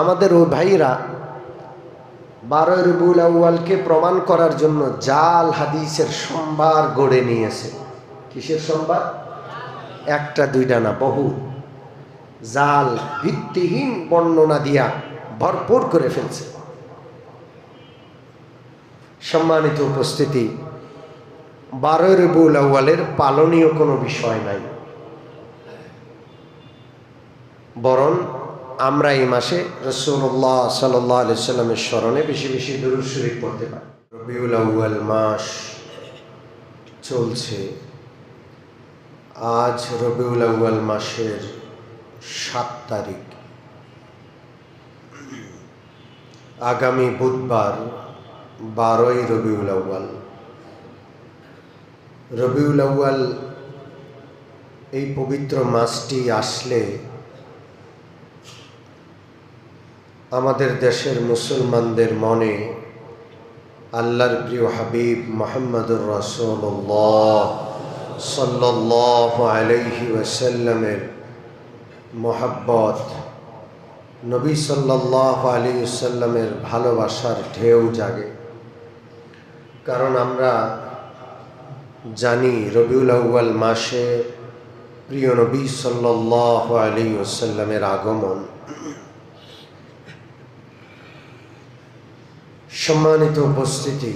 আমাদের ওই ভাইরা 12 রবিউল আউয়ালকে প্রমাণ করার জন্য জাল হাদিসের সম্ভার গড়ে নিয়েছে। কিসের সম্ভার? একটা দুইটা না, বহু জাল ভিত্তিহীন বর্ণনা দিয়া ভরপুর করে ফেলছে। সম্মানিত উপস্থিতি, 12 রবিউল আউয়ালের পালনীয় কোনো বিষয় নাই, বরং আমরা এই মাসে রাসূলুল্লাহ সাল্লাল্লাহু আলাইহি সাল্লামের স্মরণে বেশি বেশি দুরূদ শরীফ পড়তে পারি। রবিউল আউয়াল মাস চলছে। আজ রবিউল আউয়াল মাসের 7 তারিখ। আগামী বুধবার 12ই রবিউল আউয়াল। রবিউল আউয়াল এই পবিত্র মাসটি আসলে আমাদের দেশের মুসলমানদের মনে আল্লাহর প্রিয় হাবিব মুহাম্মদুর রাসূলুল্লাহ সাল্লাল্লাহু আলাইহি ওয়াসাল্লামের মোহাব্বত, নবী সাল্লাল্লাহু আলাইহি ওয়াসাল্লামের ভালোবাসার ঢেউ জাগে। কারণ আমরা জানি রবিউল আউয়াল মাসে প্রিয় নবী সাল্লাল্লাহু আলাইহি ওয়াসাল্লামের আগমন। সম্মানিত উপস্থিতি,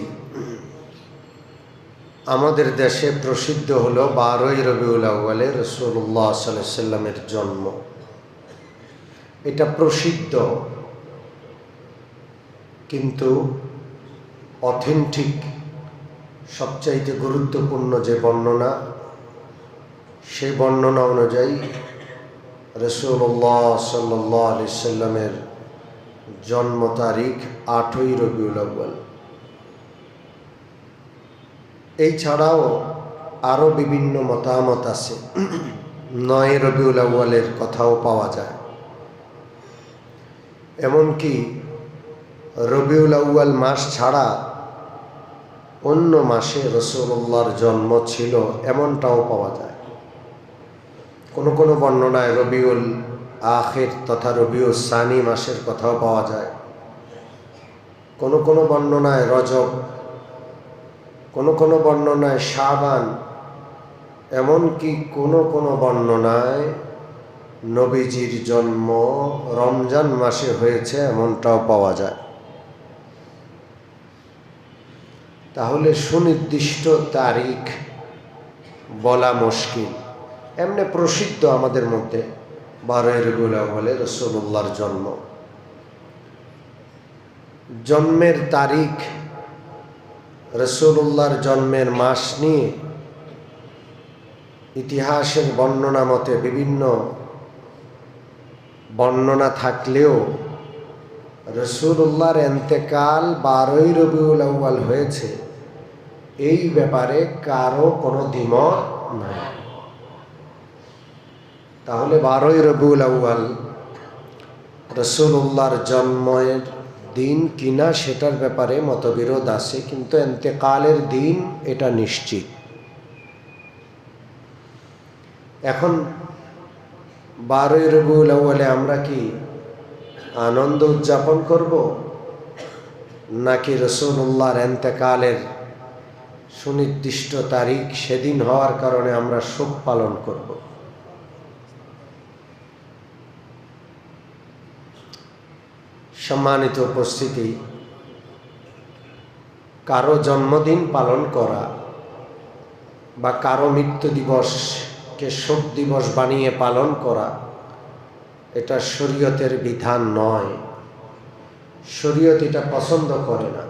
আমাদের দেশে প্রসিদ্ধ হলো 12ই রবিউল আউয়ালে রাসূলুল্লাহ সাল্লাল্লাহু আলাইহি ওয়াসাল্লামের জন্ম। এটা প্রসিদ্ধ, কিন্তু অথেন্টিক সবচাইতে গুরুত্বপূর্ণ যে বর্ণনা, সেই বর্ণনা অনুযায়ী রাসূলুল্লাহ সাল্লাল্লাহু আলাইহি ওয়াসাল্লামের জন্ম তারিখ 8ই রবিউল আউয়াল। এই ছাড়াও আরও বিভিন্ন মতামত আছে। 9 রবিউল আউয়ালের কথাও পাওয়া যায়। এমনকি রবিউল আউয়াল মাস ছাড়া অন্য মাসে রাসূলুল্লাহর জন্ম ছিল এমনটাও পাওয়া যায়। কোনো কোনো বর্ণনায় রবিউল আখির তথা রবিউল সানি মাসের কথাও পাওয়া যায়। কোনো কোনো বর্ণনায় রজব, কোনো কোনো বর্ণনায় শাবান, এমনকি কোনো কোনো বর্ণনায় নবীজির জন্ম রমজান মাসে হয়েছে এমনটাও পাওয়া যায়। তাহলে সুনির্দিষ্ট তারিখ বলা মুশকিল। এমনি প্রসিদ্ধ আমাদের মধ্যে 12ই রবিউল আউয়ালে রাসূলুল্লাহর জন্ম। জন্মের তারিখ, রাসূলুল্লাহর জন্মের মাস নিয়ে ইতিহাসের বর্ণনা মতে বিভিন্ন বর্ণনা থাকলেও রাসূলুল্লাহর ইন্তেকাল 12ই রবিউল আউয়াল হয়েছে এই ব্যাপারে কারো কোনো দ্বিমত নাই। তাহলে 12ই রবিউল আউয়াল রাসূলুল্লাহর জন্মের দিন কিনা সেটার ব্যাপারে মতবিরোধ আছে, কিন্তু ইন্তেকালের দিন এটা নিশ্চিত। এখন 12ই রবিউল আউয়ালে আমরা কি আনন্দ উদযাপন করব, নাকি রাসূলুল্লাহর ইন্তেকালের সুনির্দিষ্ট তারিখ সেদিন হওয়ার কারণে আমরা শোক পালন করব? সম্মানিত উপস্থিতি, কারো জন্মদিন পালন করা বা কারো মৃত্যু দিবসকে শোক দিবস বানিয়ে পালন করা এটা শরীয়তের বিধান নয়। শরীয়ত এটা পছন্দ করে না।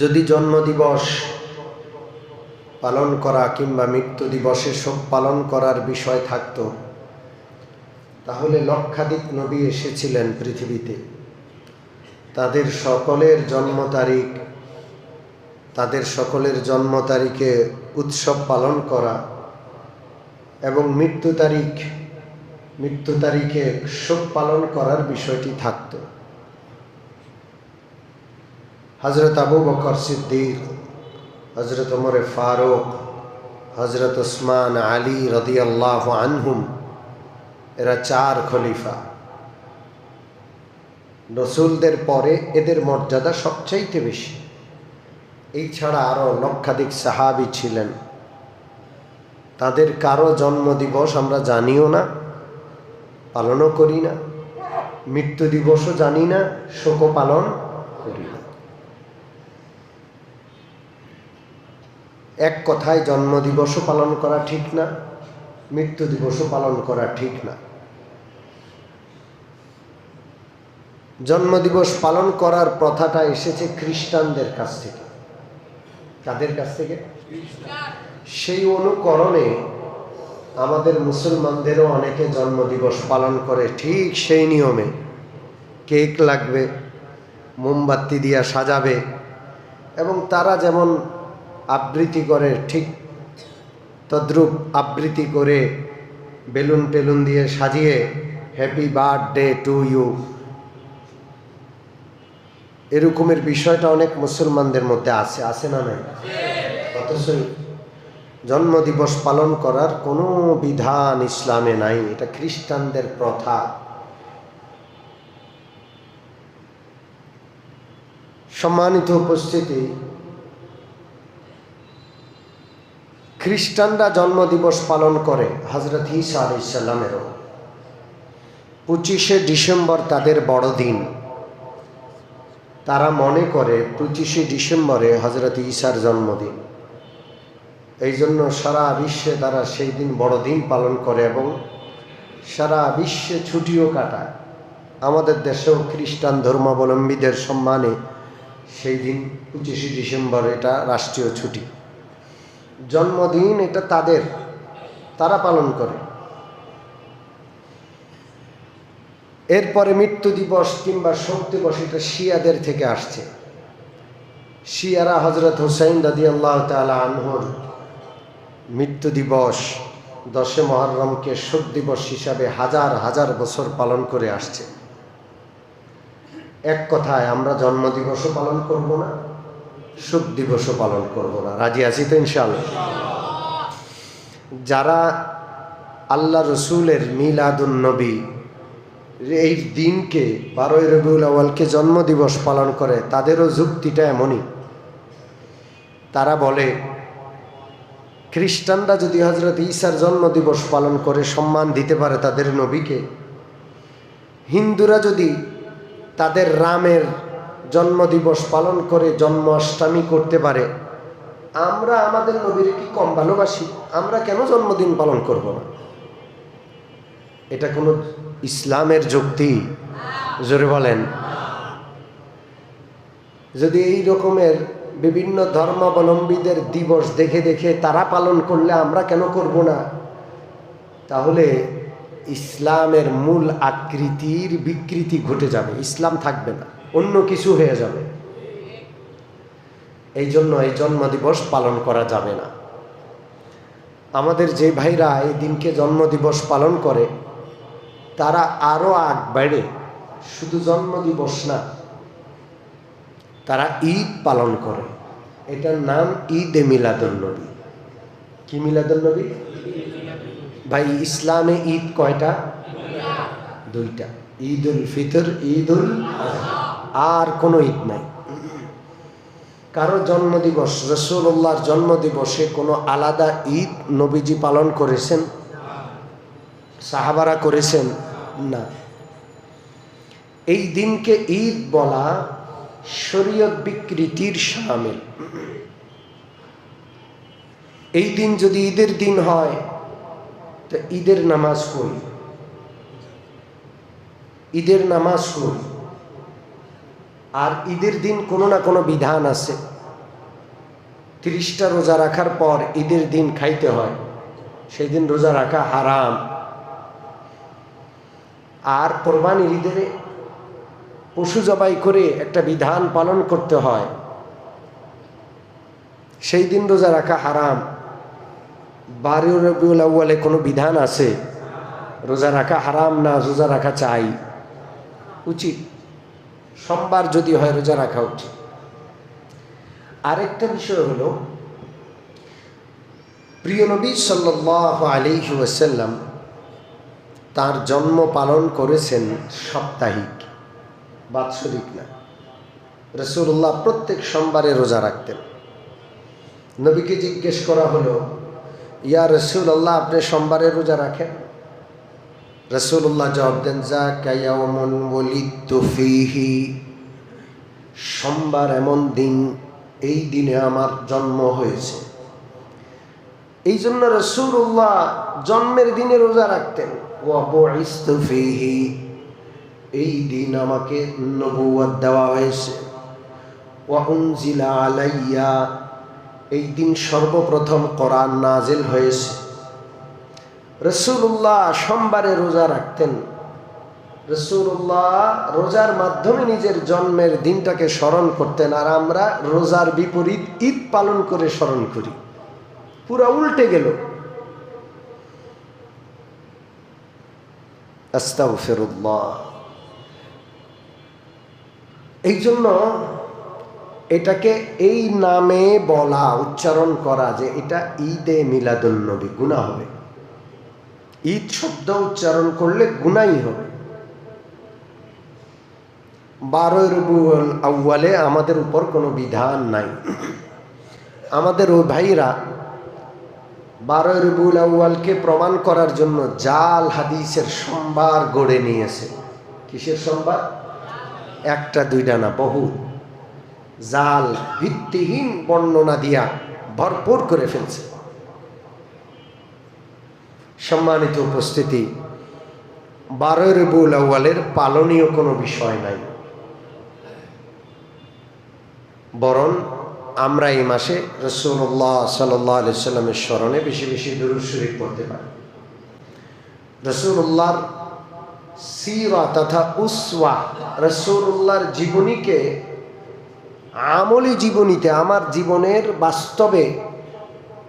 যদি জন্মদিবস পালন করা কিংবা মৃত্যু দিবসে শোক পালন করার বিষয় থাকতো, তাহলে লক্ষাধিক নবী এসেছিলেন পৃথিবীতে। তাদের সকলের জন্ম তারিখে উৎসব পালন করা এবং মৃত্যু তারিখে শোক পালন করার বিষয়টি থাকত। হযরত আবু বকর সিদ্দিক, হযরত ওমর ফারুক, হযরত উসমান, আলী রাদিয়াল্লাহু আনহুম এরা 4 খলিফা। রসুলদের পরে এদের মর্যাদা সবচাইতে বেশি। এই ছাড়া আরও লক্ষাধিক সাহাবী ছিলেন, তাদের কারো জন্মদিবস আমরা জানিও না, পালনও করি না, মৃত্যু দিবসও জানি না, শোকও পালন করি না। এক কথায় জন্মদিবসও পালন করা ঠিক না, মৃত্যু দিবসও পালন করা ঠিক না। জন্মদিবস পালন করার প্রথাটা এসেছে খ্রিস্টানদের কাছ থেকে। কাদের কাছ থেকে? সেই অনুকরণে আমাদের মুসলমানদেরও অনেকে জন্মদিবস পালন করে ঠিক সেই নিয়মে। কেক লাগবে, মোমবাতি দিয়া সাজাবে, এবং তারা যেমন আবৃত্তি করে ঠিক তদ্রূপ আবৃত্তি করে বেলুন টেলুন দিয়ে সাজিয়ে হ্যাপি বার্থডে টু ইউ, এরকমের বিষয়টা অনেক মুসলমানদের মধ্যে আছে না নাই? অথচ জন্মদিবস পালন করার কোনো বিধান ইসলামে নাই, এটা খ্রিস্টানদের প্রথা। সম্মানিত উপস্থিতি, খ্রিস্টানরা জন্মদিবস পালন করে হযরত ঈসা আলাইহিস সালামেরও। 25শে ডিসেম্বর তাদের বড়দিন। তারা মনে করে 25শে ডিসেম্বরে হযরত ঈসার জন্মদিন, এই জন্য সারা বিশ্বে তারা সেই দিন বড়দিন পালন করে এবং সারা বিশ্বে ছুটিও কাটায়। আমাদের দেশেও খ্রিস্টান ধর্মাবলম্বীদের সম্মানে সেই দিন 25শে ডিসেম্বর এটা রাষ্ট্রীয় ছুটি। জন্মদিন এটা তাদের, তারা পালন করে। এরপরে মৃত্যু দিবস কিংবা শোক দিবস এটা শিয়াদের থেকে আসছে। শিয়ারা হযরত হুসাইন রাদিয়াল্লাহু তাআলা আনহুর মৃত্যু দিবস 10শে মুহররমকে শোক দিবস হিসাবে হাজার হাজার বছর পালন করে আসছে। এক কথায় আমরা জন্মদিবসও পালন করব না, শোক দিবসও পালন করব না। রাজি আছি তো ইনশাআল্লাহ? যারা আল্লাহ রসুলের মিলাদুন নবী এই দিনকে 12ই রবিউল আউয়ালকে জন্মদিবস পালন করে, তাদেরও যুক্তিটা এমনই। তারা বলে খ্রিস্টানরা যদি হযরত ঈসার জন্মদিবস পালন করে সম্মান দিতে পারে তাদের নবীকে, হিন্দুরা যদি তাদের রামের জন্মদিবস পালন করে জন্মাষ্টমী করতে পারে, আমরা আমাদের নবীর কি কম ভালোবাসি? আমরা কেন জন্মদিন পালন করব না? এটা কোনো ইসলামের যুক্তি? জোরে বলেন। যদি এই রকমের বিভিন্ন ধর্মাবলম্বীদের দিবস দেখে দেখে তারা পালন করলে আমরা কেন করব না? তাহলে ইসলামের মূল আকৃতির বিকৃতি ঘটে যাবে, ইসলাম থাকবে না, অন্য কিছু হয়ে যাবে। এই জন্য এই জন্মদিবস পালন করা যাবে না। আমাদের যে ভাইরা এই দিনকে জন্মদিবস পালন করে তারা আরও আগ বাড়ে, শুধু জন্মদিবস না, তারা ঈদ পালন করে। এটার নাম ঈদে মিলাদুন নবী। কি মিলাদুন নবী? ভাই ইসলামে ঈদ কয়টা? 2টা, ঈদুল ফিতর, ঈদুল আযহা। আর কোনো ঈদ নাই। কারো জন্মদিবস, রাসূলুল্লাহর জন্মদিবসে কোনো আলাদা ঈদ নবীজি পালন করেছেন? সাহাবারা করেছেন? না। এই দিনকে ঈদ বলা শরীয়ত বিকৃতির শামিল। এই দিন যদি ঈদের দিন হয় তো ঈদের নামাজ কই? ঈদের নামাজ কই? আর ঈদের দিন কোনো না কোনো বিধান আছে। 30টা রোজা রাখার পর ঈদের দিন খাইতে হয়, সেই দিন রোজা রাখা হারাম। আর কোরবানির ঈদের পশু জবাই করে একটা বিধান পালন করতে হয়, সেই দিন রোজা রাখা হারাম। 12 রবিউল আউয়ালে কোনো বিধান আছে রোজা রাখা হারাম না রোজা রাখা চাই? উচিত। সোমবার যদি হয় রোজা রাখা উচিত। আরেকটা বিষয় হলো, প্রিয় নবী সাল্লাল্লাহু আলাইহি ওয়াসাল্লাম তার জন্ম পালন করেছেন সাপ্তাহিক, বাৎসরিক না। রাসূলুল্লাহ প্রত্যেক সোমবারে রোজা রাখতেন। নবীকে জিজ্ঞেস করা হলো, ইয়া রাসূলুল্লাহ, আপনি সোমবারে রোজা রাখেন? রাসূলুল্লাহ জবাব দেন, যাকা ইয়াউমুন ওয়ালিদতু ফীহি, সোমবার এমন দিন, এই দিনে আমার জন্ম হয়েছে। এই জন্য রাসূলুল্লাহ জন্মের দিনে রোজা রাখতেন। ওয়া বুইসতু ফীহি, এই দিন আমাকে নবুয়ত দেওয়া হয়েছে। ওয়া উনজিলা আলাইয়া, এই দিন সর্বপ্রথম কোরআন নাজিল হয়েছে। রাসূলুল্লাহ সোমবারে রোজা রাখতেন। রাসূলুল্লাহ রোজার মাধ্যমে নিজের জন্মের দিনটাকে স্মরণ করতেন, আর আমরা রোজার বিপরীত ঈদ পালন করে স্মরণ করি। পুরা উল্টে গেল। আস্তাগফিরুল্লাহ। এই জন্য এটাকে এই নামে বলা, উচ্চারণ করা যে এটা ঈদে মিলাদুন নবী, গুনাহ হবে। ঈদ শব্দ উচ্চারণ করলে গুনাহই হবে। 12 রবিউল আউয়ালে আমাদের উপর কোনো বিধান নাই। আমাদের ওই ভাইরা 12 রবিউল আউয়ালকে প্রমাণ করার জন্য জাল হাদিসের সম্ভার গড়ে নিয়েছে। কিসের সম্ভার? একটা দুইটা না, বহু জাল ভিত্তিহীন বর্ণনা দিয়া ভরপুর করে ফেলছে। সম্মানিত উপস্থিতি, 12 রবিউল আউয়ালের পালনীয় কোনো বিষয় নাই, বরং আমরা এই মাসে রাসূলুল্লাহ সাল্লাল্লাহু আলাইহি সাল্লামের স্মরণে বেশি বেশি দুরূদ শরীফ পড়তে পারি। রাসূলুল্লাহর সিরা তথা উসওয়া, রাসূলুল্লাহর জীবনীকে আমলি জীবনীতে, আমার জীবনের বাস্তবে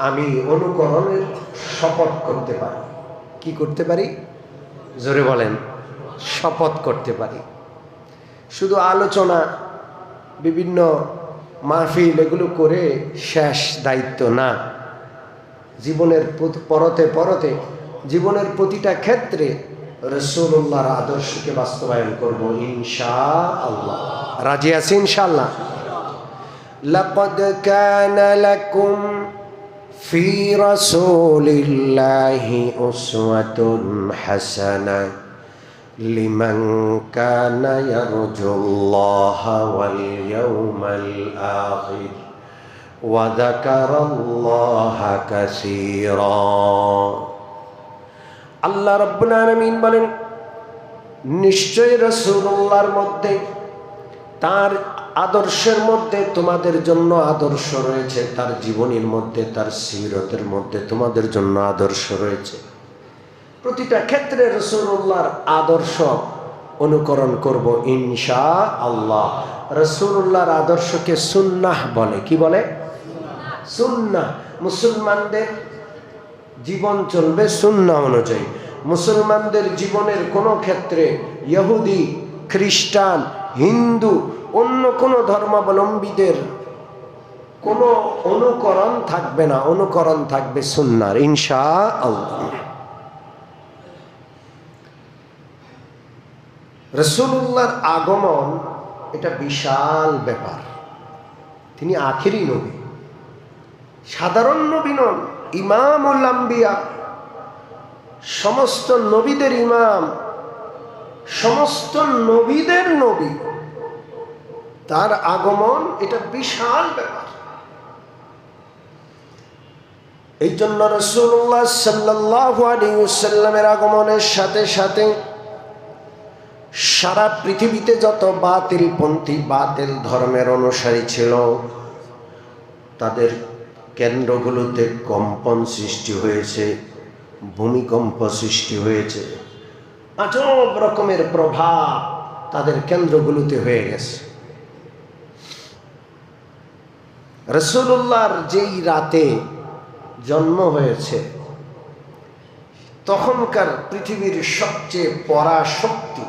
আমি অনুকরণের শপথ করতে পারি। কি করতে পারি? জোরে বলেন। শপথ করতে পারি। শুধু আলোচনা, বিভিন্ন মাহফিল এগুলো করে শেষ দায়িত্ব না। জীবনের পরতে পরতে জীবনের প্রতিটা ক্ষেত্রে রাসূলুল্লাহর আদর্শকে বাস্তবায়ন করব ইনশাআল্লাহ। রাজি আছি ইনশাআল্লাহ? লাকাদ কানা লাকুম ফি রাসূলিল্লাহি উসওয়াতুন হাসানাহ লিমান কানা ইয়ারজুল্লাহা ওয়াল ইয়াউমাল আখির ওয়া যাকারাল্লাহা কাসীরা। আল্লাহ রাব্বুল আলামিন বলেন, নিশ্চয় রাসূলুল্লাহর মধ্যে, তার আদর্শের মধ্যে তোমাদের জন্য আদর্শ রয়েছে, তার জীবনীর মধ্যে, তার সিরতের মধ্যে তোমাদের জন্য আদর্শ রয়েছে। প্রতিটা ক্ষেত্রে রাসূলুল্লাহর আদর্শ অনুকরণ করব ইনশাআল্লাহ। রাসূলুল্লাহর আদর্শকে সুন্নাহ বলে। কি বলে? সুন্নাহ। মুসলমানদের জীবন চলবে সুন্নাহ অনুযায়ী। মুসলমানদের জীবনের কোনো ক্ষেত্রে ইহুদি, খ্রিস্টান, হিন্দু, অন্য কোনো ধর্মাবলম্বীদের কোনো অনুকরণ থাকবে না, অনুকরণ থাকবে সুন্নাহর ইনশাআল্লাহ। রাসূলুল্লাহর আগমন এটা বিশাল ব্যাপার। তিনি আখেরি নবী, সাধারণ নবী নন, ইমামুল আম্বিয়া, সমস্ত নবীদের ইমাম, সমস্ত নবীদের নবী। তার আগমন এটা বিশাল ব্যাপার। এই জন্য রাসূলুল্লাহ সাল্লাল্লাহু আলাইহি ওয়াসাল্লামের আগমনের সাথে সাথে সারা পৃথিবীতে যত বাতিলপন্থী, বাতিল ধর্মের অনুসারী ছিল, তাদের কেন্দ্রগুলোতে কম্পন সৃষ্টি হয়েছে, ভূমিকম্প সৃষ্টি হয়েছে, আজব রকমের প্রভাব তাদের কেন্দ্রগুলোতে হয়ে গেছে। রাসূলুল্লাহর যেই রাতে জন্ম হয়েছে, তখনকার পৃথিবীর সবচেয়ে পরাশক্তি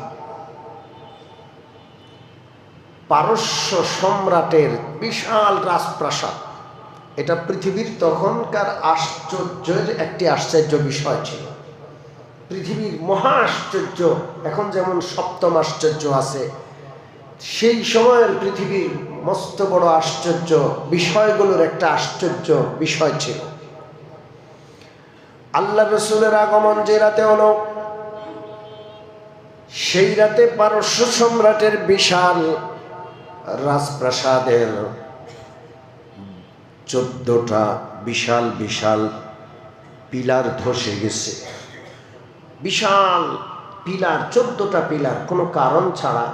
পারস্য সম্রাটের বিশাল রাজপ্রাসাদ, এটা পৃথিবীর তখনকার আশ্চর্যের একটি আশ্চর্য বিষয় ছিল। পৃথিবীর মহা আশ্চর্য, এখন যেমন সপ্তম আশ্চর্য আছে, সেই সময়ের পৃথিবীর মস্ত বড় আশ্চর্য বিষয়গুলোর একটা আশ্চর্য বিষয় ছিল। আল্লাহ রসুলের আগমন যে রাতে হলো, সেই রাতে পারস্য সম্রাটের বিশাল রাজপ্রাসাদের 14টা বিশাল বিশাল পিলার ধসে গেছে। বিশাল পিলার, 14টা পিলার, কোনো কারণ ছাড়া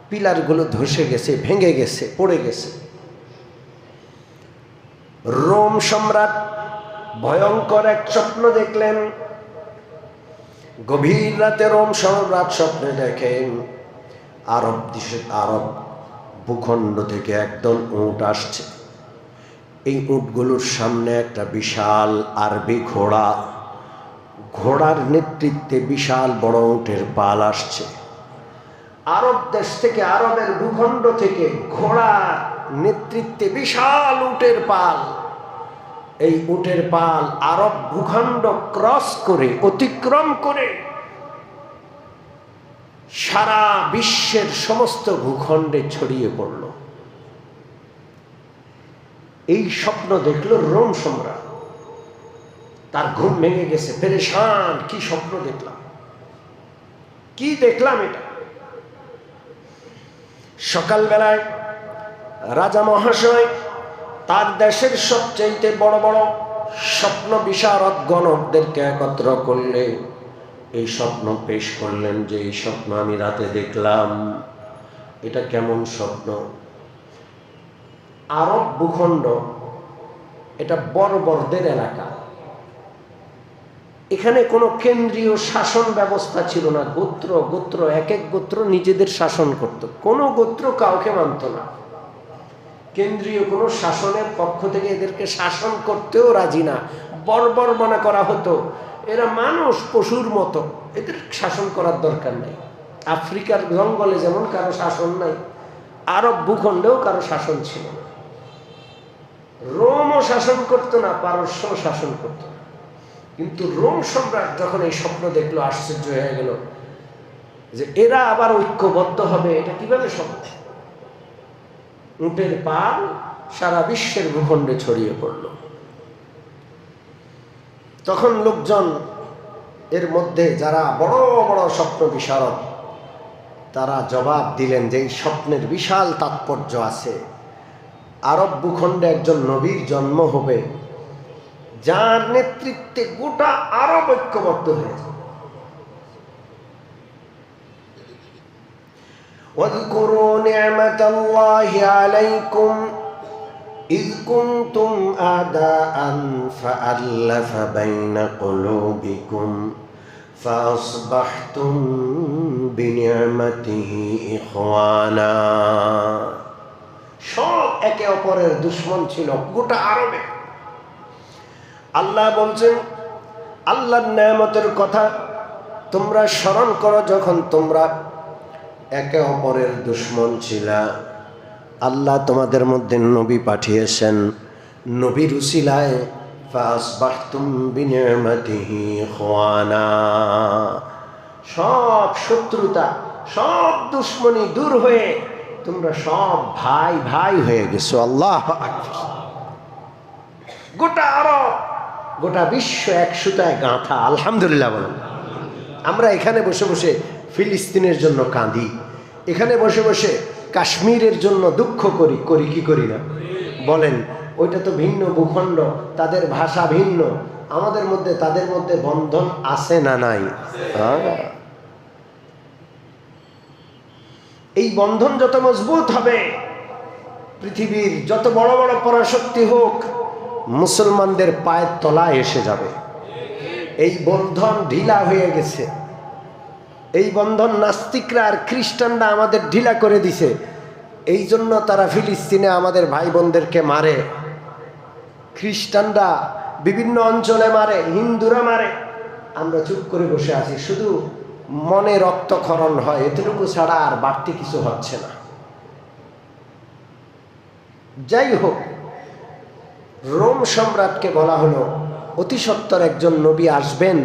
পিলারগুলো ধসে গেছে, ভেঙে গেছে, পড়ে গেছে। রোম সম্রাট ভয়ঙ্কর এক স্বপ্ন দেখলেন। গভীর রাতে রোম সম্রাট স্বপ্নে দেখেন আরব ভূখণ্ড থেকে একদল উট আসছে। এই উটগুলোর সামনে একটা বিশাল আরবি ঘোড়া, ঘোড়ার নেতৃত্বে বিশাল বড় উটের পাল আসছে। আরব দেশ থেকে, আরবের ভূখণ্ড থেকে ঘোড়ার নেতৃত্বে বিশাল উটের পাল। এই উটের পাল আরব ভূখণ্ড ক্রস করে, অতিক্রম করে সারা বিশ্বের সমস্ত ভূখণ্ডে ছড়িয়ে পড়ল। এই স্বপ্ন দেখল রোম সম্রাট, তার ঘুম ভেঙে গেছে, পেরেশান। কি স্বপ্ন দেখলাম, কি দেখলাম এটা? সকালবেলায় রাজা মহাশয় তার দেশের সবচেয়ে বড় বড় স্বপ্ন বিশারদ গণকদেরকে একত্র করলে এই স্বপ্ন পেশ করলেন যে এই স্বপ্ন আমি রাতে দেখলাম, এটা কেমন স্বপ্ন? আরব ভূখণ্ড এটা বর্বরদের এলাকা, এখানে কোনো কেন্দ্রীয় শাসন ব্যবস্থা ছিল না। গোত্র গোত্র, এক এক গোত্র নিজেদের শাসন করত, কোনো গোত্র কাউকে মানত না। কেন্দ্রীয় কোনো শাসনের পক্ষ থেকে এদেরকে শাসন করতেও রাজি না, বর্বর মনে করা হতো। এরা মানুষ, পশুর মতো, এদের শাসন করার দরকার নেই। আফ্রিকার জঙ্গলে যেমন কারো শাসন নাই, আরব ভূখণ্ডেও কারো শাসন ছিল না। রোমও শাসন করতো না, পারস্যও শাসন করতো না। কিন্তু রোম সম্রাট যখন এই স্বপ্ন দেখলো, আশ্চর্য হয়ে গেল যে এরা আবার ঐক্যবদ্ধ হবে, এটা কিভাবে সম্ভব? উটের পাল সারা বিশ্বের ভূখণ্ডে ছড়িয়ে পড়ল। তখন লোকজন, এর মধ্যে যারা বড় বড় স্বপ্ন বিশারদ, তারা জবাব দিলেন যে এই স্বপ্নের বিশাল তাৎপর্য আছে। আরব ভূখণ্ডে একজন নবীর জন্ম হবে, যার নেতৃত্বে গোটা আরব ঐক্যবদ্ধ হয়েছে। واذكروا نعمة الله عليكم إذ كنتم أعداء فألف بين قلوبكم فأصبحتم بنعمته إخوانا। সব একে অপরের দুশ্মন ছিল গোটা আরবে। আল্লাহ বলছেন, আল্লাহর নেয়ামতের কথা তোমরা স্মরণ করো, যখন তোমরা একে অপরের দুশ্মন ছিলা। আল্লাহ তোমাদের মধ্যে নবী পাঠিয়েছেন, নবীর উসিলায় ফাসবাহতুম বিনি'মাতিহি ইখওয়ানা। সব শত্রুতা, সব দুশ্মনী দূর হয়ে তোমরা সব ভাই ভাই হয়ে গেছো। আল্লাহ আকবার। গোটা আরব, গোটা বিশ্ব এক সুতায় গাঁথা। আলহামদুলিল্লাহ বলেন। আমরা এখানে বসে বসে ফিলিস্তিনের জন্য কাঁদি, এখানে বসে বসে কাশ্মীরের জন্য দুঃখ করি, করি কি করি না বলেন? ওইটা তো ভিন্ন ভূখণ্ড, তাদের ভাষা ভিন্ন, আমাদের মধ্যে তাদের মধ্যে বন্ধন আছে না নাই? এই বন্ধন যত মজবুত হবে, পৃথিবীর যত বড় বড় পরাশক্তি হোক, মুসলমানদের পায়ের তলায় এসে যাবে। এই বন্ধন ঢিলা হয়ে গেছে, এই বন্ধন নাস্তিকরা আর খ্রিস্টানরা আমাদের ঢিলা করে দিছে। এই জন্য তারা ফিলিস্তিনে আমাদের ভাই বোনদেরকে মারে, খ্রিস্টানরা বিভিন্ন অঞ্চলে মারে, হিন্দুরা মারে। আমরা চুপ করে বসে আছি, শুধু মনে রক্তক্ষরণ হয়, এতটুকু ছাড়া আর বাড়তি কিছু হচ্ছে না। যাই হোক, রোম সম্রাটকে বলা হলো অতি সত্বর একজন নবী আসবেন,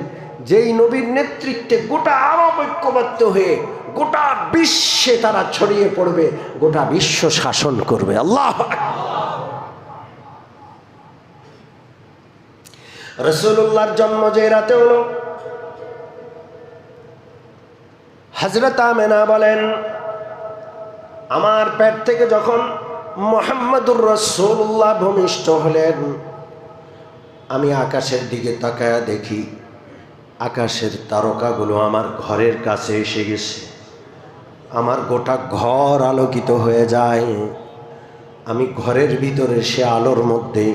যেই নবীর নেতৃত্বে গোটা আরব ঐক্যবদ্ধ হয়ে গোটা বিশ্বে তারা ছড়িয়ে পড়বে, গোটা বিশ্ব শাসন করবে। আল্লাহ রাসূলুল্লাহর জন্ম যে রাতে হলো, হযরত আমেনা বলেন, আমার পেট থেকে যখন মুহাম্মদুর রাসূলুল্লাহ ভূমিষ্ঠ হলেন, আমি আকাশের দিকে তাকায়া দেখি আকাশের তারকাগুলো আমার ঘরের কাছে এসে গেছে। আমার গোটা ঘর আলোকিত হয়ে যায়। আমি ঘরের ভিতরে সে আলোর মধ্যে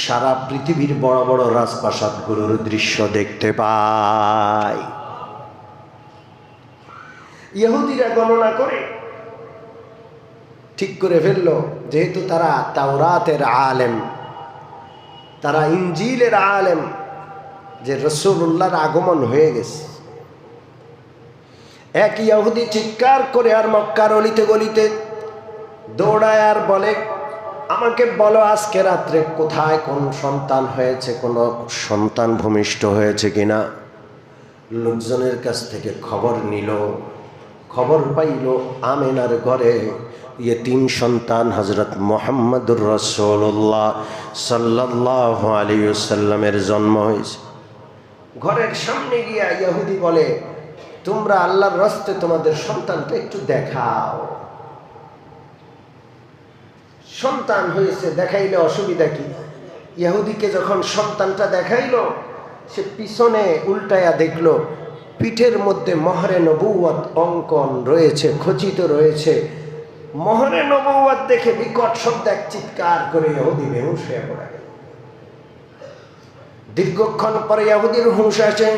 সারা পৃথিবীর বড় বড় রাজপ্রাসাদগুলোর দৃশ্য দেখতে পাই। ইহুদিরা গণনা করে ঠিক করে ফেলল, যেহেতু তারা তাওরাতের আলেম, তারা ইনজিলের আলেম, যে রাসূলুল্লাহর আগমন হয়ে গেছে। এক ইহুদি চিৎকার করে আর মক্কার অলিতে গলিতে দৌড়ায় আর বলে, আমাকে বলো আজকে রাত্রে কোথায় কোন সন্তান হয়েছে, কোন সন্তান ভূমিষ্ঠ হয়েছে কিনা। লোকজনের কাছ থেকে খবর নিল, খবর পাইল আমেনার ঘরে তিন সন্তান হযরত মুহাম্মদুর রাসূলুল্লাহ সাল্লাল্লাহু আলাইহি ওয়াসাল্লামের জন্ম হয়েছে। ঘরের সামনে গিয়া ইহুদি বলে, তোমরা আল্লাহর রাস্তে তোমাদের সন্তানটা একটু দেখাও। সন্তান হয়েছে দেখাইলে অসুবিধা কি? ইহুদিকে যখন সন্তানটা দেখাইল, সে পিছনে উল্টায়া দেখল পিঠের মধ্যে মোহরে নবুয়ত অঙ্কন রয়েছে, খচিত রয়েছে। মোহরে নবুয়ত দেখে বিকট শব্দে এক চিৎকার করে ইহুদি বেহুশ হয়ে পড়ে গেল। দীর্ঘক্ষণ পরে ইহুদির হুঁশ আসে।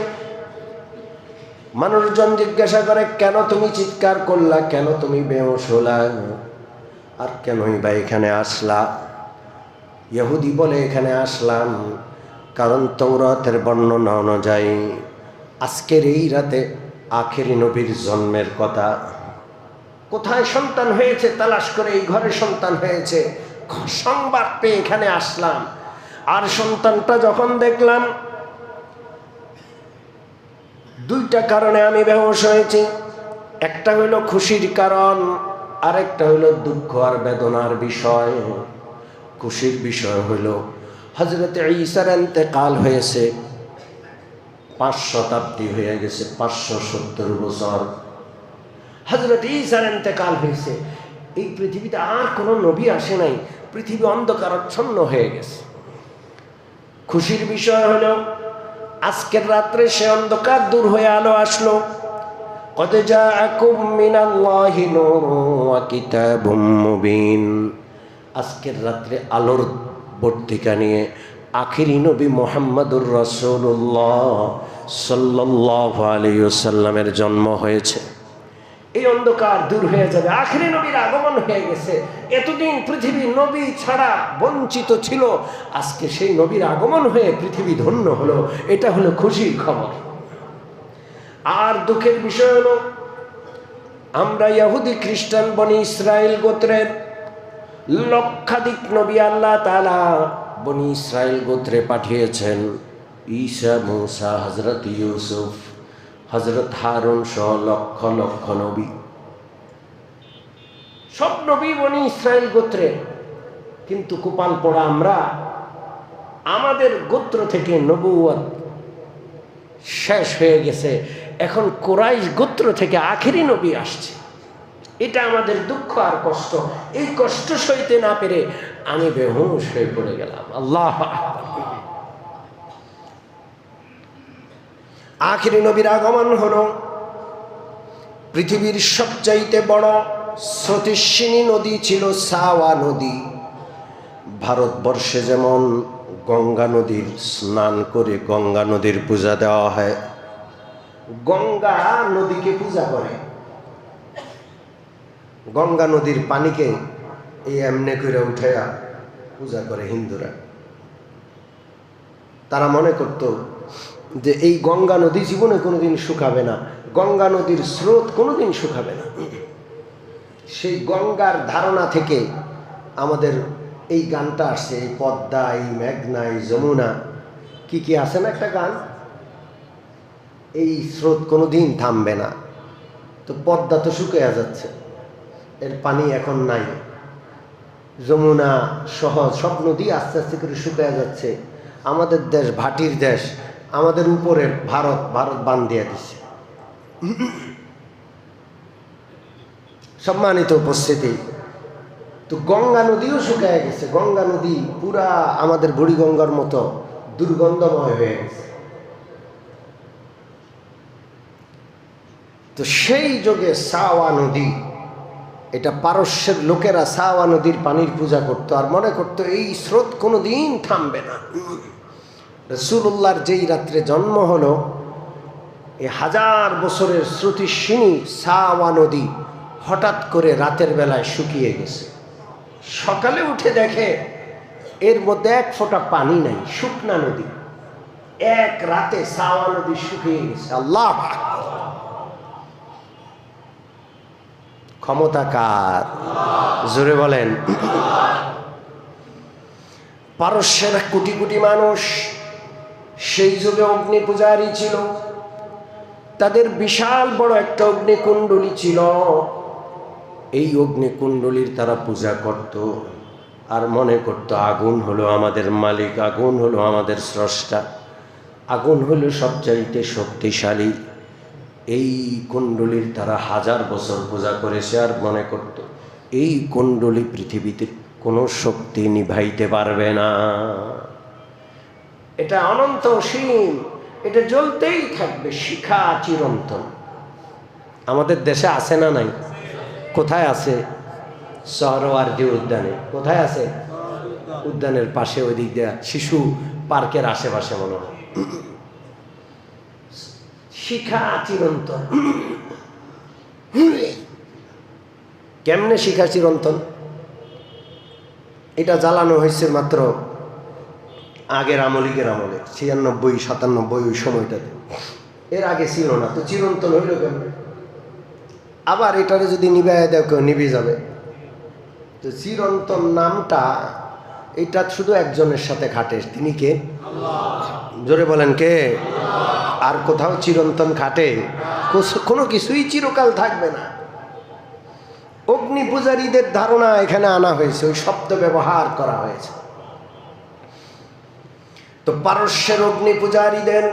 মানুষজন জিজ্ঞাসা করে, কেন তুমি চিৎকার করলা, কেন তুমি বেহুশ হলা, আর কেনই বা এখানে আসলা? ইহুদি বলে, এখানে আসলাম কারণ তাওরাতের বর্ণনা অনুযায়ী আজকের এই রাতে আখেরি নবীর জন্মের কথা। কোথায় সন্তান হয়েছে তালাশ করে এই ঘরে সন্তান হয়েছে সংবাদ পেয়ে এখানে আসলাম। আর সন্তানটা যখন দেখলাম, দুইটা কারণে আমি বেহুশ হয়েছি। একটা হইল খুশির কারণ, আরেকটা হইল দুঃখ আর বেদনার বিষয়। খুশির বিষয় হইল হযরত ঈসার ইন্তেকাল হয়েছে, 5 শতাব্দী হয়ে গেছে, 570 বছর হযরত ঈসার ইন্তেকাল হয়েছে। এই পৃথিবীতে আর কোনো নবী আসে নাই, পৃথিবী অন্ধকারাচ্ছন্ন হয়ে গেছে। খুশির বিষয় হলো আজকের রাত্রে সে অন্ধকার দূর হয়ে আলো আসলো। কদ জাআকুম মিনাল্লাহি নূরুন ওয়া কিতাবুম মুবিন। আজকের রাত্রে আলোর বর্তিকা নিয়ে আখিরি নবী মুহাম্মদুর রাসূলুল্লাহ সাল্লাল্লাহু আলাইহি ওয়াসাল্লামের জন্ম হয়েছে। এই অন্ধকার দূর হয়ে যাবে, আখিরি নবীর আগমন হয়ে গেছে। এতদিন পৃথিবী নবী ছাড়া বঞ্চিত ছিল, আজকে সেই নবীর আগমন হয়ে পৃথিবী ধন্য হলো। এটা হলো খুশির খবর। আর দুঃখের বিষয় হলো, আমরা ইহুদি খ্রিস্টান বনি ইসরায়েল গোত্রের লক্ষাধিক নবী আল্লাহ তাআলা বনি ইসরায়েল গোত্রে পাঠিয়েছেন। ঈসা, মূসা, হযরত ইউসুফ, হযরত হারুন সহ লক্ষ লক্ষ নবী। সব নবী বনি ইসরায়েল গোত্রে। কিন্তু কপাল পোড়া আমরা, আমাদের গোত্র থেকে নবুয়ত শেষ হয়ে গেছে। এখন কুরাইশ গোত্র থেকে আখেরি নবী আসছে। এটা আমাদের দুঃখ আর কষ্ট। এই কষ্ট সইতে না পেরে আমি বেহুশ হয়ে পড়ে গেলাম। আল্লাহ আকবার। আখেরি নবীর আগমন হলো। পৃথিবীর সবচাইতে বড় স্রোতস্বিনী নদী ছিল সাওয়া নদী। ভারতবর্ষে যেমন গঙ্গা নদীর স্নান করে গঙ্গা নদীর পূজা দেওয়া হয়, গঙ্গা নদীকে পূজা করে। গঙ্গা নদীর পানিকে এই এমনে করে উঠাইয়া পূজা করে হিন্দুরা। তারা মনে করত যে এই গঙ্গা নদী জীবনে কোনোদিন শুকাবে না, গঙ্গা নদীর স্রোত কোনোদিন শুকাবে না। সেই গঙ্গার ধারণা থেকে আমাদের এই গানটা আসছে, এই পদ্মা, এই মেঘনা, এই যমুনা, কি কি আছে না একটা গান, এই স্রোত কোনোদিন থামবে না। তো পদ্মা তো শুকিয়ে যাচ্ছে, এর পানি এখন নাই। যমুনা সহ সব নদী আস্তে আস্তে করে শুকিয়ে যাচ্ছে। আমাদের দেশ ভাটির দেশ, আমাদের উপরে ভারত বান দিয়ে দিচ্ছে। সম্মানিত উপস্থিতি, তো গঙ্গা নদীও শুকিয়ে গেছে। গঙ্গা নদী পুরা আমাদের বুড়িগঙ্গার মতো দুর্গন্ধময় হয়ে গেছে। তো সেই যুগে সাওয়া নদী, এটা পারস্যের লোকেরা সাওয়া নদীর পানির পূজা করতো আর মনে করতো এই স্রোত কোনোদিন থামবে না। রাসূলুল্লাহর যেই রাত্রে জন্ম হলো, এই 1000 বছরের শ্রুতিস্বিনী সাওয়া নদী হঠাৎ করে রাতের বেলায় শুকিয়ে গেছে। সকালে উঠে দেখে এর মধ্যে এক ফোঁটা পানি নাই, শুকনা নদী। এক রাতে সাওয়া নদী শুকিয়ে গেছে। আল্লাহ ক্ষমতা কার? জোরে বলেন। পারস্যের কোটি কোটি মানুষ সেই যুগে অগ্নি পূজারী ছিল। তাদের বিশাল বড় একটা অগ্নিকুণ্ডলী ছিল। এই অগ্নিকুণ্ডলীর তারা পূজা করত আর মনে করত আগুন হলো আমাদের মালিক, আগুন হলো আমাদের স্রষ্টা, আগুন হলো সবচাইতে শক্তিশালী। এই কুণ্ডলীর তারা 1000 বছর পূজা করেছে আর মনে করত এই কুণ্ডলী পৃথিবীতে কোনো শক্তি নিভাইতে পারবে না, এটা অনন্ত অসীম, এটা জ্বলতেই থাকবে, শিখা চিরন্তন। আমাদের দেশে আছে না নাই? কোথায় আছে? সোহরাওয়ার্দী উদ্যানে। কোথায় আছে? উদ্যানের পাশে, ওই দিক দিয়ে শিশু পার্কের আশেপাশে মনে হয়। শিখা চিরন্তন। কেমনে শিখা চিরন্তন? এটা জ্বালানো হয়েছে মাত্র আগের আমলিকের আমলে, 96, 97 ওই সময়টাতে। এর আগে ছিল না। তো চিরন্তন হইল কেমনে? আবার এটারে যদি নিভাইয়া দেও, কেউ নিভে যাবে। তো চিরন্তন নামটা এটা শুধু একজনের সাথে খাটে। তিনি কে? জোরে বলেন কে? আর কোথাও চিরন্তন খাটে? কোনো কিছুই চিরকাল থাকবে না। অগ্নি পূজারীদের ধারণা এখানে আনা হয়েছে, ওই শব্দ ব্যবহার করা হয়েছে। তো পারস্যের অগ্নি পূজারীদের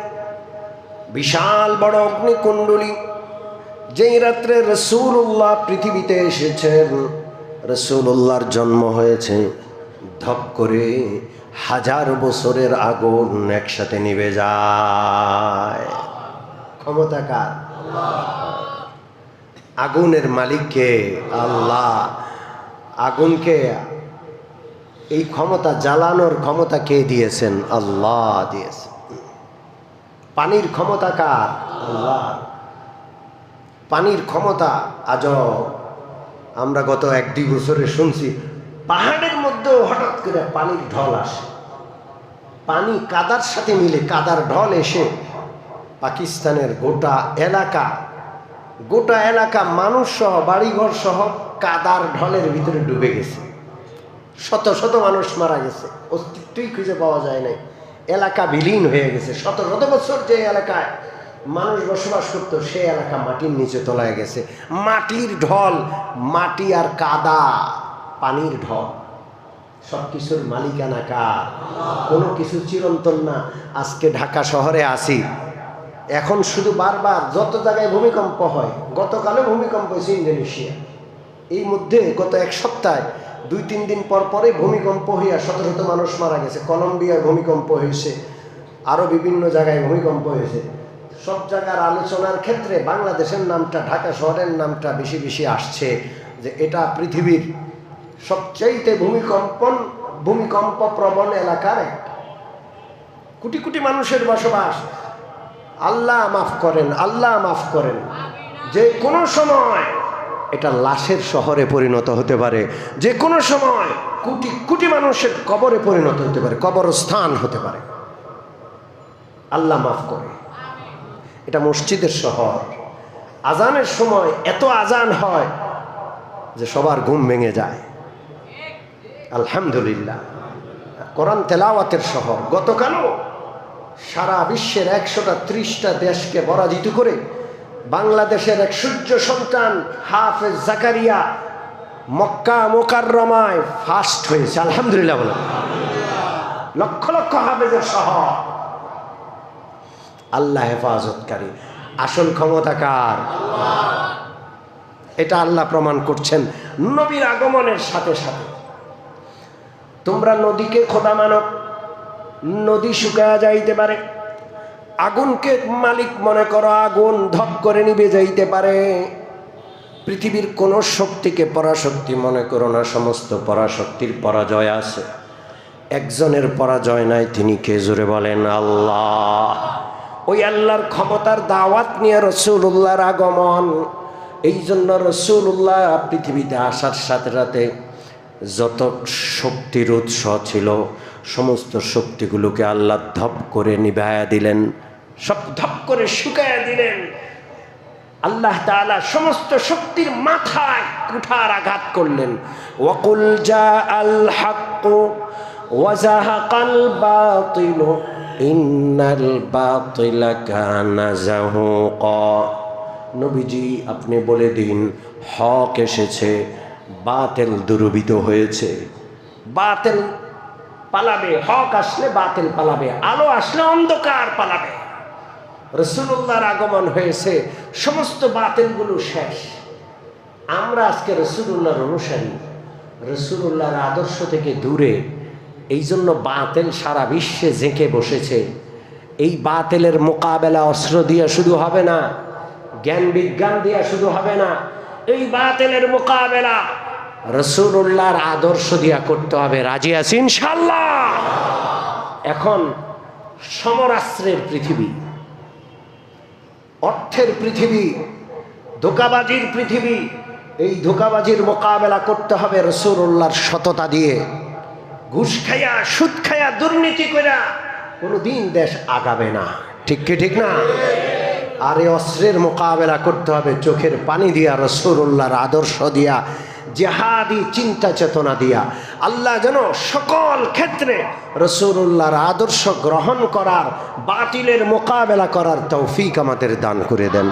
বিশাল বড় অগ্নিকুণ্ডলী, যেই রাত্রে রাসূলুল্লাহ পৃথিবীতে এসেছেন, রাসূলুল্লাহর জন্ম হয়েছে, ধপ করে 1000 বছরের আগুন একসাথে নিভে যায়। ক্ষমতা কার? আগুনের মালিককে? আল্লাহ। আগুনকে এই ক্ষমতা, জ্বালানোর ক্ষমতা কে দিয়েছেন? আল্লাহ দিয়েছেন। পানির ক্ষমতা কার? আল্লাহ। পানির ক্ষমতা আজব। আমরা গত 1-2 বছরে শুনছি পাহাড়ের মধ্যেও হঠাৎ করে পানির ঢল আসে। পানি কাদার সাথে মিলে, কাদার ঢল এসে পাকিস্তানের গোটা এলাকা মানুষ সহ, বাড়িঘর সহ কাদার ঢলের ভিতরে ডুবে গেছে। শত শত মানুষ মারা গেছে, অস্তিত্বই খুঁজে পাওয়া যায় নাই। এলাকা বিলীন হয়ে গেছে। শত শত বছর যে এলাকায় মানুষ বসবাস করতো, সেই এলাকা মাটির নিচে তলায় গেছে। মাটির ঢল, মাটি আর কাদা, পানির ঢল, সব কিছুর মালিকানা কার? কোনো কিছু চিরন্তন না। আজকে ঢাকা শহরে আসি, এখন শুধু বারবার যত জায়গায় ভূমিকম্প হয়, গতকালও ভূমিকম্প হয়েছে ইন্দোনেশিয়া। এই মধ্যে গত 1 সপ্তাহে 2-3 দিন পরে ভূমিকম্প হইয়া শত শত মানুষ মারা গেছে। কলম্বিয়ায় ভূমিকম্প হয়েছে, আরও বিভিন্ন জায়গায় ভূমিকম্প হয়েছে। সব জায়গার আলোচনার ক্ষেত্রে বাংলাদেশের নামটা, ঢাকা শহরের নামটা বেশি বেশি আসছে, যে এটা পৃথিবীর সবচাইতে ভূমিকম্প প্রবণ এলাকার একটা। কোটি কোটি মানুষের বসবাস। আল্লাহ মাফ করেন, আল্লাহ মাফ করেন। যে কোনো সময় এটা লাশের শহরে পরিণত হতে পারে, যে কোনো সময় কোটি কোটি মানুষের কবরে পরিণত হতে পারে, কবরস্থান হতে পারে। আল্লাহ মাফ করে। এটা মসজিদের শহর। আজানের সময় এত আজান হয় যে সবার ঘুম ভেঙে যায়। আলহামদুলিল্লাহ। কোরআন তেলাওয়াতের শহর। গতকালও সারা বিশ্বের 130টা দেশকে পরাজিত করে বাংলাদেশের এক সূর্য সন্তান হাফেজ জাকারিয়া মক্কা মুকাররমায় ফার্স্ট হয়েছে। আলহামদুলিল্লাহ বলেন। লক্ষ লক্ষ হাফেজের শহর। আল্লাহ হেফাজতকারী। আসল ক্ষমতা কার? এটা আল্লাহ প্রমাণ করছেন নবীর আগমনের সাথে সাথে। তোমরা নদীকে খোদা মানো, নদী শুকায়া যাইতে পারে। আগুনকে মালিক মনে করো, আগুন ধপ করে নিভে যাইতে পারে। পৃথিবীর কোন শক্তিকে পরাশক্তি মনে করো না, সমস্ত পরাশক্তির পরাজয় আছে, একজনের পরাজয় নাই। তিনি কে? জোরে বলেন আল্লাহ। ওই আল্লাহর ক্ষমতার দাওয়াত নিয়ে রাসূলুল্লাহর আগমন। এই জন্য রাসূলুল্লাহ পৃথিবীতে আসার সাথে সাথে যত শক্তির উৎস ছিল সমস্ত শক্তিগুলোকে আল্লাহ ধপ করে নিভায়া দিলেন, সব ধপ করে শুকায়া দিলেন। আল্লাহ তাআলা সমস্ত শক্তির মাথায় কুঠার আঘাত করলেন। ওয়াকুল জাআল হাক্কু ওয়া যাহাকাল বাতিলু ইন্নাল বাতিলা কানা যাহুকা। নবীজি আপনি বলে দিন, হক এসেছে, বাতিল দুর্বৃত হয়েছে। বাতিল পালাবে, হক আসলে বাতিল পালাবে, আলো আসলে অন্ধকার পালাবে। রাসূলুল্লাহর আগমন হয়েছে, সমস্ত বাতিলগুলো শেষ। আমরা আজকে রাসূলুল্লাহর অনুসারী, রাসূলুল্লাহর আদর্শ থেকে দূরে। এই জন্য বাতিল সারা বিশ্বে জেঁকে বসেছে। এই বাতিলের মোকাবেলা অস্ত্র দিয়ে শুধু হবে না, জ্ঞান বিজ্ঞান দিয়ে শুধু হবে না। এই বাতিলের মোকাবেলা রাসূলুল্লাহর আদর্শ দিয়া করতে হবে। রাজি আছি ইনশাআল্লাহ? এখন সমরাস্ত্রের পৃথিবী, অর্থের পৃথিবী, ধোঁকাবাজির পৃথিবী। এই ধোঁকাবাজির মোকাবেলা করতে হবে রাসূলুল্লাহর সততা দিয়ে। ঘুষ খাইয়া, সুদ খাইয়া, দুর্নীতি কইরা কোনোদিন দেশ আগাবে না। ঠিক কি ঠিক না? আর এই অস্ত্রের মোকাবেলা করতে হবে চোখের পানি দিয়া, রাসূলুল্লাহর আদর্শ দিয়া, জিহাদি চিন্তা চেতনা দিয়া। আল্লাহ যেন সকল ক্ষেত্রে রাসূলুল্লাহর আদর্শ গ্রহণ করার, বাতিলের মোকাবেলা করার তৌফিক আমাদের দান করে দেন।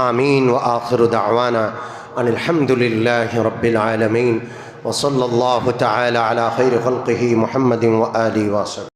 আমিন। ওয়া আখিরু দাওয়ানা আনিল হামদুলিল্লাহি রাব্বিল আলামিন ওয়া সাল্লাল্লাহু তাআলা আলা খাইরি খালকিহি মুহাম্মাদিন ওয়া আলিহি ওয়া সাহবিহি।